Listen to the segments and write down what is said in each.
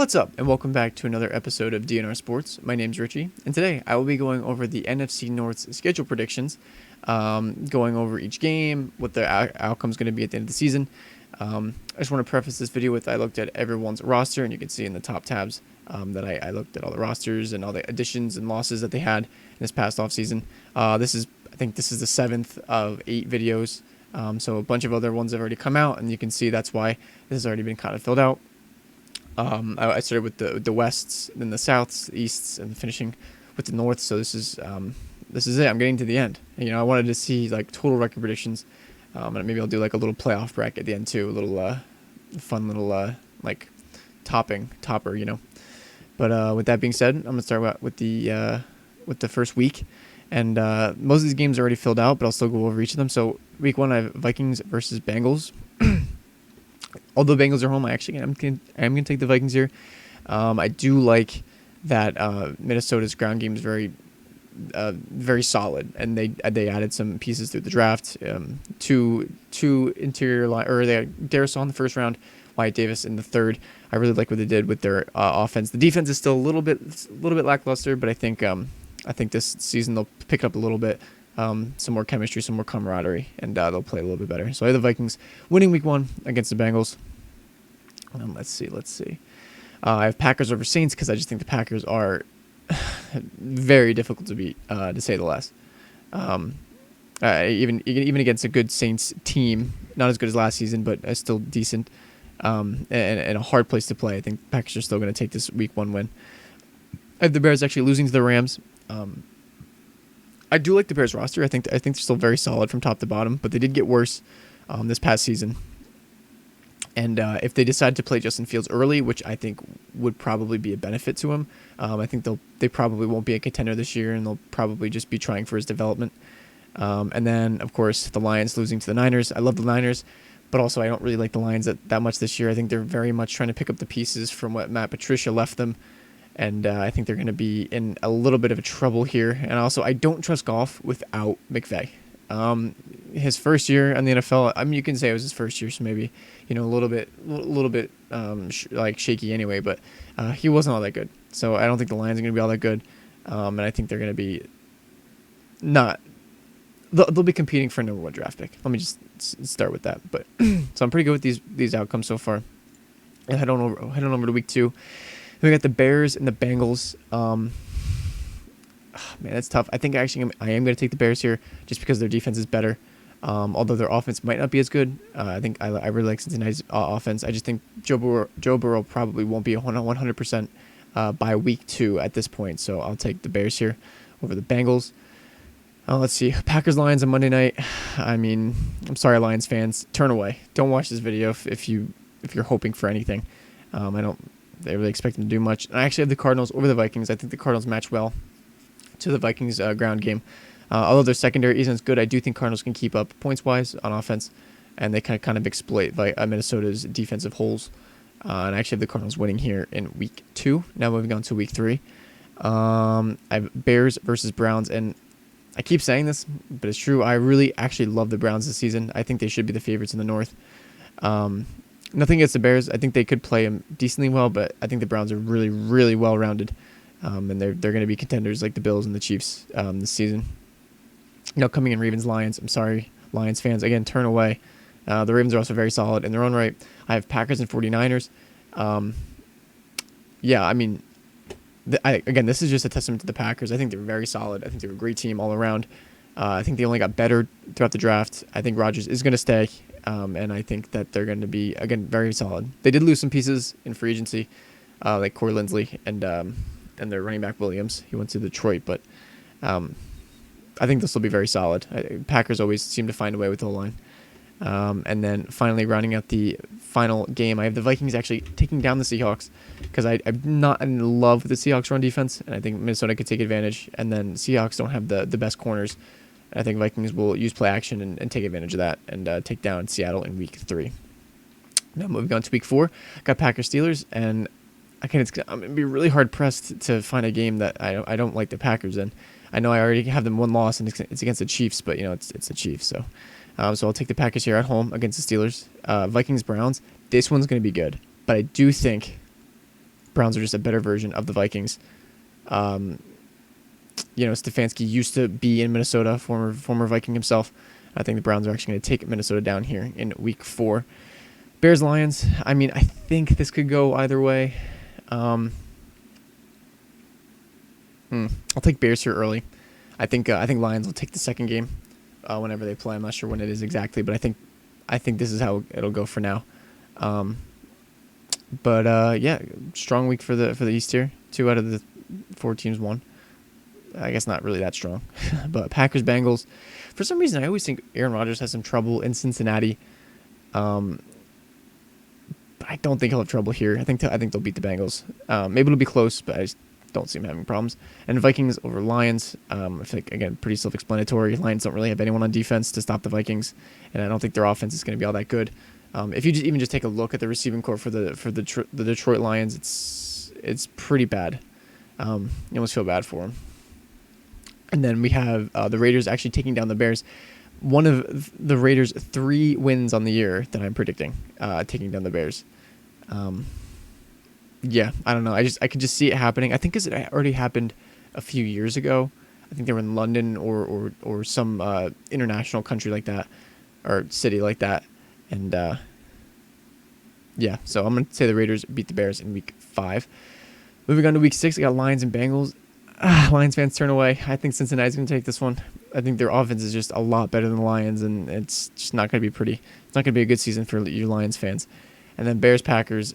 What's up, and welcome back to another episode of DNR Sports. My name's Richie, and today I will be going over the NFC North's schedule predictions, going over each game, what the outcome is going to be at the end of the season. I just want to preface this video with I looked at everyone's roster, and you can see in the top tabs that I looked at all the rosters and all the additions and losses that they had in this past offseason. I think this is the 7th of 8 videos, so a bunch of other ones have already come out, and you can see that's why this has already been kind of filled out. I started with the Wests, then the Souths, the Easts, and finishing with the North. So this is it. I'm getting to the end. I wanted to see like total record predictions, and maybe I'll do like a little playoff bracket at the end too, a little fun little like topper. But with that being said, I'm gonna start with the first week, and most of these games are already filled out, but I'll still go over each of them. So week 1, I have Vikings versus Bengals. Although Bengals are home, I am going to take the Vikings here. I do like that Minnesota's ground game is very solid, and they added some pieces through the draft. Two interior line, or they had Darisaw in the first round, Wyatt Davis in the third. I really like what they did with their offense. The defense is still a little bit lackluster, but I think this season they'll pick it up a little bit. Some more chemistry, some more camaraderie, and they'll play a little bit better. So I have the Vikings winning week 1 against the Bengals. Let's see. I have Packers over Saints because I just think the Packers are very difficult to beat, to say the least. Even against a good Saints team, not as good as last season, but still decent, and a hard place to play. I think Packers are still going to take this week 1 win. I have the Bears actually losing to the Rams. I do like the Bears roster. I think they're still very solid from top to bottom, but they did get worse this past season. And if they decide to play Justin Fields early, which I think would probably be a benefit to him, I think they probably won't be a contender this year, and they'll probably just be trying for his development. And then, of course, the Lions losing to the Niners. I love the Niners, but also I don't really like the Lions that much this year. I think they're very much trying to pick up the pieces from what Matt Patricia left them. And I think they're going to be in a little bit of a trouble here. And also, I don't trust Goff without McVay. His first year in the NFL, I mean, you can say it was his first year, so maybe, a little bit like shaky anyway. But he wasn't all that good. So I don't think the Lions are going to be all that good. And I think they're going to be not. They'll be competing for a number 1 draft pick. Let me just start with that. But so I'm pretty good with these outcomes so far. And head on over to week 2. We got the Bears and the Bengals. Man, that's tough. I think actually I am going to take the Bears here just because their defense is better. Although their offense might not be as good. I think I really like Cincinnati's offense. I just think Joe Burrow probably won't be 100% by week 2 at this point. So I'll take the Bears here over the Bengals. Let's see. Packers-Lions on Monday night. I mean, I'm sorry, Lions fans. Turn away. Don't watch this video if you're hoping for anything. They really expect them to do much. And I actually have the Cardinals over the Vikings. I think the Cardinals match well to the Vikings ground game. Although their secondary isn't good, I do think Cardinals can keep up points-wise on offense, and they kind of exploit Minnesota's defensive holes. And I actually have the Cardinals winning here in week 2. Now moving on to week 3. I have Bears versus Browns, and I keep saying this, but it's true. I really actually love the Browns this season. I think they should be the favorites in the North. Nothing against the Bears. I think they could play them decently well, but I think the Browns are really, really well-rounded, and they're going to be contenders like the Bills and the Chiefs this season. Coming in Ravens-Lions. I'm sorry, Lions fans. Again, turn away. The Ravens are also very solid in their own right. I have Packers and 49ers. Again, this is just a testament to the Packers. I think they're very solid. I think they're a great team all around. I think they only got better throughout the draft. I think Rodgers is going to stay. And I think that they're going to be, again, very solid. They did lose some pieces in free agency, like Corey Linsley and their running back Williams. He went to Detroit, but I think this will be very solid. Packers always seem to find a way with the line. And then finally, rounding out the final game, I have the Vikings actually taking down the Seahawks because I'm not in love with the Seahawks run defense, and I think Minnesota could take advantage. And then Seahawks don't have the best corners. I think Vikings will use play action and take advantage of that and take down Seattle in week 3. Now moving on to week 4, got Packers-Steelers, and I'm going to be really hard pressed to find a game that I don't like the Packers in. I know I already have them 1 loss, and it's against the Chiefs, but it's the Chiefs, so I'll take the Packers here at home against the Steelers. Vikings-Browns, this one's going to be good, but I do think Browns are just a better version of the Vikings. Stefanski used to be in Minnesota, former Viking himself. I think the Browns are actually going to take Minnesota down here in week 4. Bears-Lions, I think this could go either way. I'll take Bears here early. I think Lions will take the second game whenever they play. I'm not sure when it is exactly, but I think this is how it'll go for now. Strong week for the East here. 2 out of the 4 teams won. I guess not really that strong. But Packers-Bengals, for some reason I always think Aaron Rodgers has some trouble in Cincinnati. But I don't think he'll have trouble here. I think they'll beat the Bengals. Maybe it'll be close, but I just don't see him having problems. And Vikings over Lions, I think, again, pretty self-explanatory. Lions don't really have anyone on defense to stop the Vikings, and I don't think their offense is going to be all that good. If you even take a look at the receiving corps for the Detroit Lions, it's pretty bad. You almost feel bad for them. And then we have the Raiders actually taking down the Bears. One of the Raiders' 3 wins on the year that I'm predicting, taking down the Bears. I don't know. I could just see it happening. I think because it already happened a few years ago. I think they were in London or some international country like that, or city like that. And so I'm going to say the Raiders beat the Bears in week 5. Moving on to week 6, I got Lions and Bengals. Lions fans turn away. I think Cincinnati's going to take this one. I think their offense is just a lot better than the Lions, and it's just not going to be pretty. It's not going to be a good season for you Lions fans. And then Bears-Packers.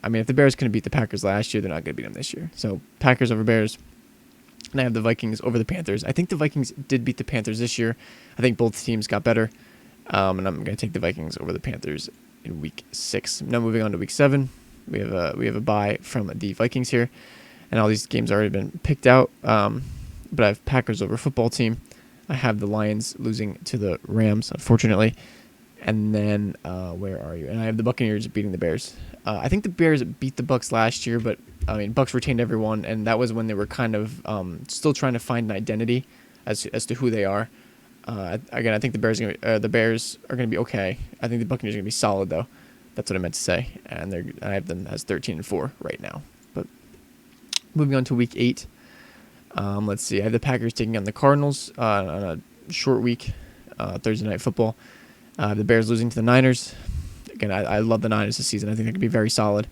If the Bears couldn't beat the Packers last year, they're not going to beat them this year. So Packers over Bears. And I have the Vikings over the Panthers. I think the Vikings did beat the Panthers this year. I think both teams got better. And I'm going to take the Vikings over the Panthers in week 6. Now moving on to week 7. We have a bye from the Vikings here. And all these games already been picked out. But I have Packers over football team. I have the Lions losing to the Rams, unfortunately. And then, where are you? And I have the Buccaneers beating the Bears. I think the Bears beat the Bucs last year, but Bucs retained everyone, and that was when they were kind of still trying to find an identity as to who they are. Again, I think the Bears are going to be okay. I think the Buccaneers are going to be solid, though. That's what I meant to say. And I have them as 13-4 right now. But moving on to week 8. Let's see. I have the Packers taking on the Cardinals on a short week, Thursday Night Football. The Bears losing to the Niners. Again, I love the Niners this season. I think they could be very solid.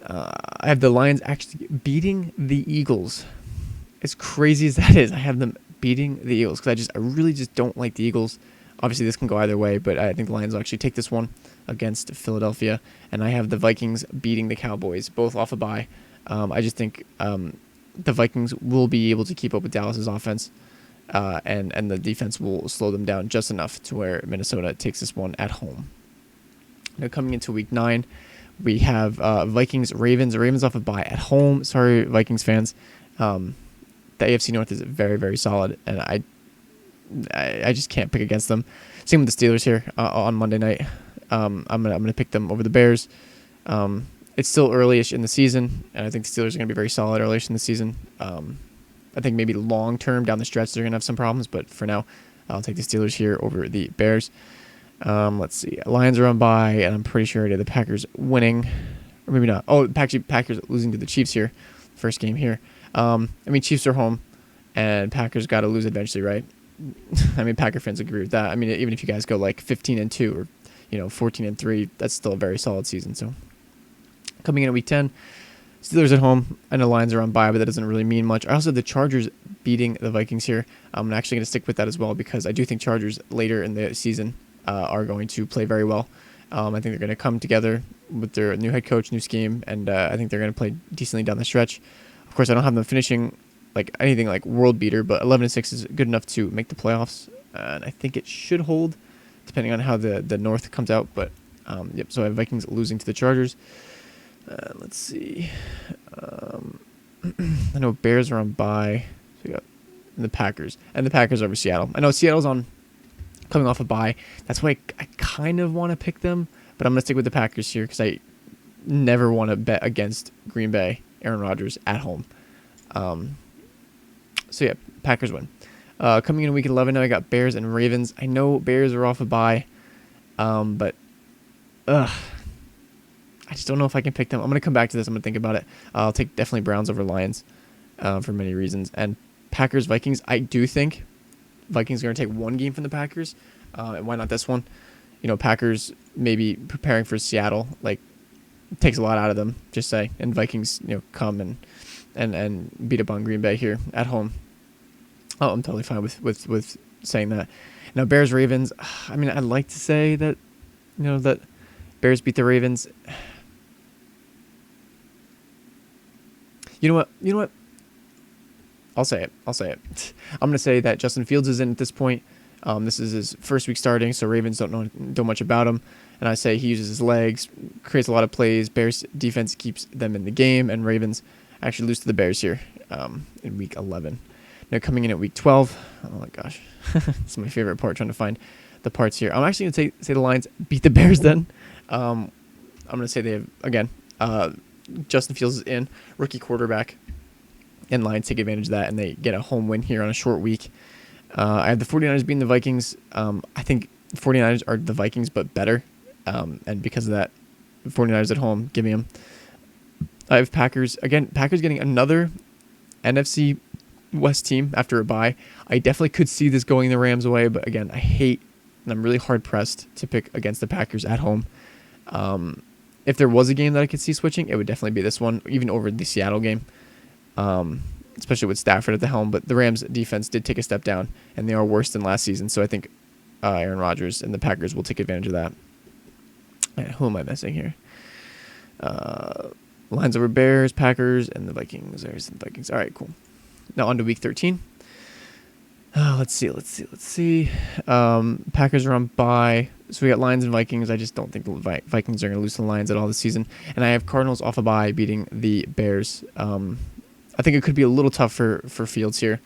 I have the Lions actually beating the Eagles. As crazy as that is, I have them beating the Eagles because I really just don't like the Eagles. Obviously, this can go either way, but I think the Lions will actually take this one against Philadelphia. And I have the Vikings beating the Cowboys, both off a bye. I just think the Vikings will be able to keep up with Dallas's offense. And the defense will slow them down just enough to where Minnesota takes this one at home. Now coming into week 9, we have Vikings, Ravens. Ravens off a bye at home. Sorry, Vikings fans. The AFC North is very, very solid, and I just can't pick against them. Same with the Steelers here on Monday night. I'm gonna pick them over the Bears. It's still early-ish in the season, and I think the Steelers are gonna be very solid early-ish in the season. I think maybe long-term down the stretch they're going to have some problems, but for now, I'll take the Steelers here over the Bears. Let's see. Lions are on bye, and I'm pretty sure I did the Packers winning. Or maybe not. Oh, Packers losing to the Chiefs here. First game here. Chiefs are home, and Packers got to lose eventually, right? Packer fans agree with that. Even if you guys go like 15-2 or 14-3, that's still a very solid season. So coming in at week 10, Steelers at home. I know Lions are on bye, but that doesn't really mean much. I also have the Chargers beating the Vikings here. I'm actually going to stick with that as well because I do think Chargers later in the season are going to play very well. I think they're going to come together with their new head coach, new scheme, and I think they're going to play decently down the stretch. Of course, I don't have them finishing like anything like world beater, but 11-6 is good enough to make the playoffs, and I think it should hold depending on how the North comes out. But so I have Vikings losing to the Chargers. Let's see. I know Bears are on bye. So we got the Packers. And the Packers over Seattle. I know Seattle's coming off a bye. That's why I kind of want to pick them. But I'm going to stick with the Packers here because I never want to bet against Green Bay, Aaron Rodgers, at home. Packers win. Coming in week 11 now, I got Bears and Ravens. I know Bears are off a bye. But I just don't know if I can pick them. I'm gonna come back to this. I'm gonna think about it. I'll take definitely Browns over Lions, for many reasons. And Packers Vikings. I do think Vikings are gonna take one game from the Packers, and why not this one? Packers maybe preparing for Seattle, like, takes a lot out of them. Just say, and Vikings, come and beat up on Green Bay here at home. Oh, I'm totally fine with saying that. Now Bears Ravens. I mean, I'd like to say that that Bears beat the Ravens. You know what? I'll say it. I'm gonna say that Justin Fields is in at this point. This is his first week starting, so Ravens don't know much about him. And I say he uses his legs, creates a lot of plays. Bears defense keeps them in the game, and Ravens actually lose to the Bears here in week 11. Now coming in at week 12. Oh my gosh, it's my favorite part, trying to find the parts here. I'm actually gonna say the Lions beat the Bears. Then I'm gonna say they have again. Justin Fields is in, rookie quarterback, and Lions take advantage of that, and they get a home win here on a short week. I have the 49ers beating the Vikings. I think 49ers are the Vikings, but better. And because of that, 49ers at home, give me them. I have Packers. Again, Packers getting another NFC West team after a bye. I definitely could see this going the Rams' way, but again, I hate, and I'm really hard-pressed to pick against the Packers at home. If there was a game that I could see switching, it would definitely be this one, even over the Seattle game, especially with Stafford at the helm. But the Rams' defense did take a step down, and they are worse than last season. So I think Aaron Rodgers and the Packers will take advantage of that. Who am I missing here? Lions over Bears, Packers, and the Vikings. There's the Vikings. All right, cool. Now on to week 13. Let's see. Packers are on bye. So we got Lions and Vikings. I just don't think the Vikings are going to lose to the Lions at all this season. And I have Cardinals off a bye beating the Bears. I think it could be a little tough for Fields here.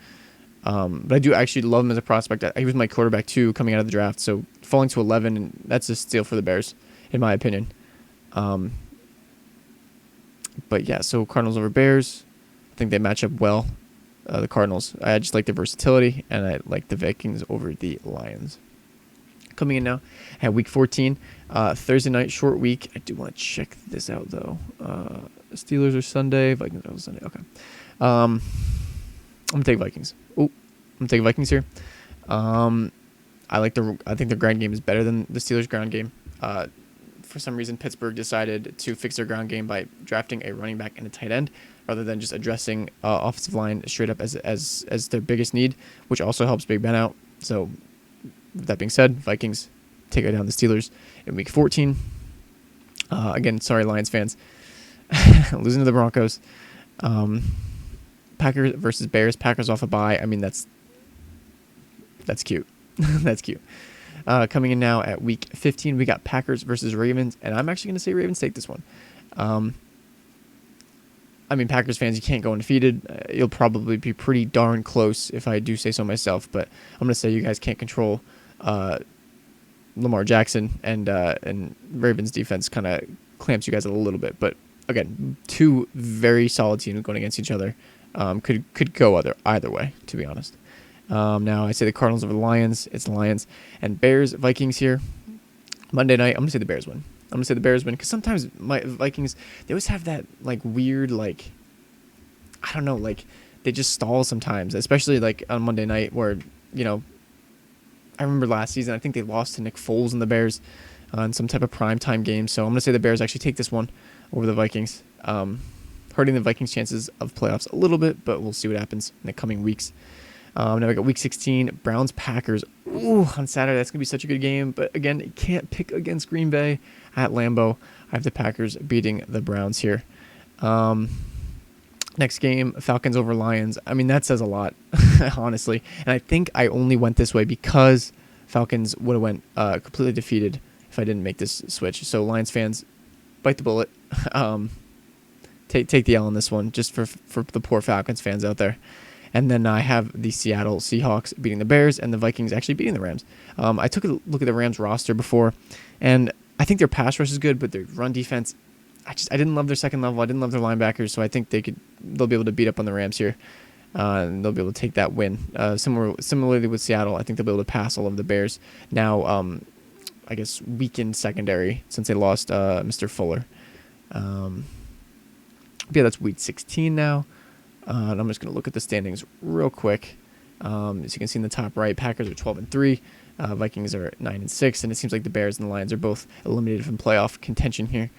But I do actually love him as a prospect. He was my quarterback too coming out of the draft. So falling to 11, and that's a steal for the Bears, in my opinion. But yeah, so Cardinals over Bears. I think they match up well. The Cardinals. I just like the versatility, and I like the Vikings over the Lions. Coming in now at week 14, Thursday night, short week. I do want to check this out though. Steelers are Sunday, Vikings are Sunday. Okay. I'm gonna take Vikings. I'm gonna take Vikings here. I think their ground game is better than the Steelers' ground game. For some reason, Pittsburgh decided to fix their ground game by drafting a running back and a tight end, rather than just addressing offensive line straight up as their biggest need, which also helps Big Ben out. So, with that being said, Vikings take down the Steelers in week 14. Again, sorry, Lions fans, losing to the Broncos. Packers versus Bears. Packers off a bye. I mean, that's cute. That's cute. Coming in now at week 15, we got Packers versus Ravens, and I'm actually going to say Ravens take this one. I mean, Packers fans, you can't go undefeated. You'll probably be pretty darn close if I do say so myself, but I'm going to say you guys can't control Lamar Jackson, and Ravens defense kind of clamps you guys a little bit. But again, two very solid teams going against each other. Could go either way, to be honest. Now I say the Cardinals over the Lions. It's the Lions. And Bears, Vikings here. Monday night, I'm going to say the Bears win. Because sometimes my Vikings, they always have that weird, I don't know, they just stall sometimes, especially on Monday night where, I remember last season, I think they lost to Nick Foles and the Bears in some type of primetime game. So I'm going to say the Bears actually take this one over the Vikings. Hurting the Vikings' chances of playoffs a little bit, but we'll see what happens in the coming weeks. Now we got week 16, Browns-Packers. Ooh, on Saturday, that's going to be such a good game. But again, you can't pick against Green Bay at Lambeau. I have the Packers beating the Browns here. Next game, Falcons over Lions. I mean, that says a lot, honestly. And I think I only went this way because Falcons would have went completely defeated if I didn't make this switch. So Lions fans, bite the bullet. Take the L on this one, just for the poor Falcons fans out there. And then I have the Seattle Seahawks beating the Bears and the Vikings actually beating the Rams. I took a look at the Rams roster before, and I think their pass rush is good, but their run defense, I didn't love their second level. I didn't love their linebackers, so I think they'll be able to beat up on the Rams here. And they'll be able to take that win. Similarly with Seattle, I think they'll be able to pass all of the Bears. Now, I guess weakened secondary since they lost Mr. Fuller. Yeah, that's week 16 now. And I'm just going to look at the standings real quick. As you can see in the top right, Packers are 12-3. Vikings are 9-6, and it seems like the Bears and the Lions are both eliminated from playoff contention here.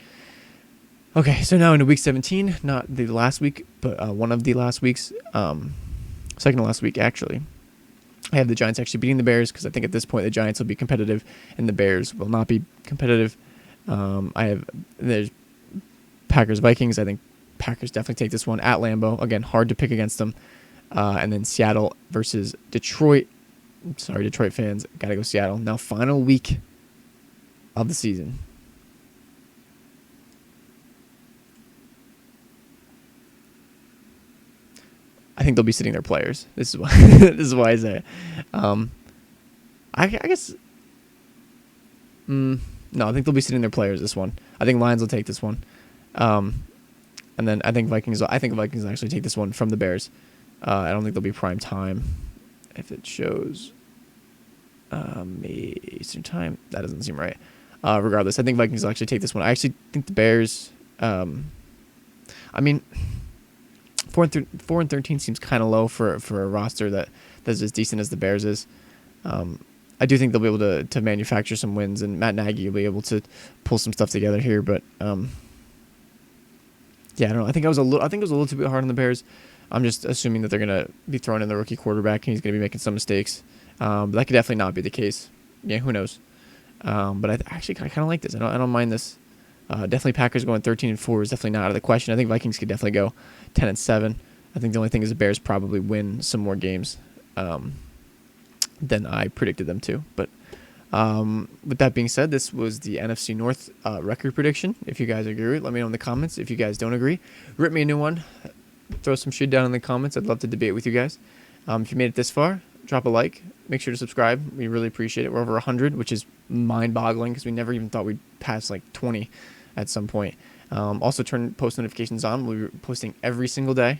Okay, so now into week 17, not the last week, but one of the last weeks, second to last week actually. I have the Giants actually beating the Bears because I think at this point the Giants will be competitive and the Bears will not be competitive. There's Packers Vikings. I think Packers definitely take this one at Lambeau. Again, hard to pick against them. And then Seattle versus Detroit. Sorry, Detroit fans. Got to go Seattle. Now, final week of the season. I think they'll be sitting their players. This is why. This is why I say it. I guess. No, I think they'll be sitting their players this one. I think Lions will take this one. And then I think Vikings will actually take this one from the Bears. I don't think they'll be prime time. If it shows Eastern time, that doesn't seem right. Regardless, I think Vikings will actually take this one. I actually think the Bears. I mean, 4-13 seems kind of low for a roster that's as decent as the Bears is. I do think they'll be able to manufacture some wins, and Matt Nagy will be able to pull some stuff together here. But yeah, I don't know. I think it was a little too bit hard on the Bears. I'm just assuming that they're gonna be throwing in the rookie quarterback and he's gonna be making some mistakes. But that could definitely not be the case. Yeah, who knows? But I kind of like this. I don't mind this. Definitely Packers going 13-4 is definitely not out of the question. I think Vikings could definitely go 10-7. I think the only thing is the Bears probably win some more games than I predicted them to. But with that being said, this was the NFC North record prediction. If you guys agree with it, let me know in the comments. If you guys don't agree, rip me a new one. Throw some shit down in the comments. I'd love to debate with you guys. If you made it this far, drop a like. Make sure to subscribe. We really appreciate it. We're over 100, which is mind-boggling because we never even thought we'd pass like 20 at some point. Also, turn post notifications on. We'll be posting every single day.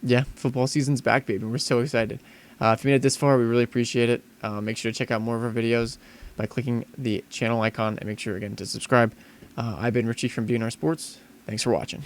Yeah, football season's back, baby. We're so excited. If you made it this far, we really appreciate it. Make sure to check out more of our videos by clicking the channel icon and make sure, again, to subscribe. I've been Richie from BNR Sports. Thanks for watching.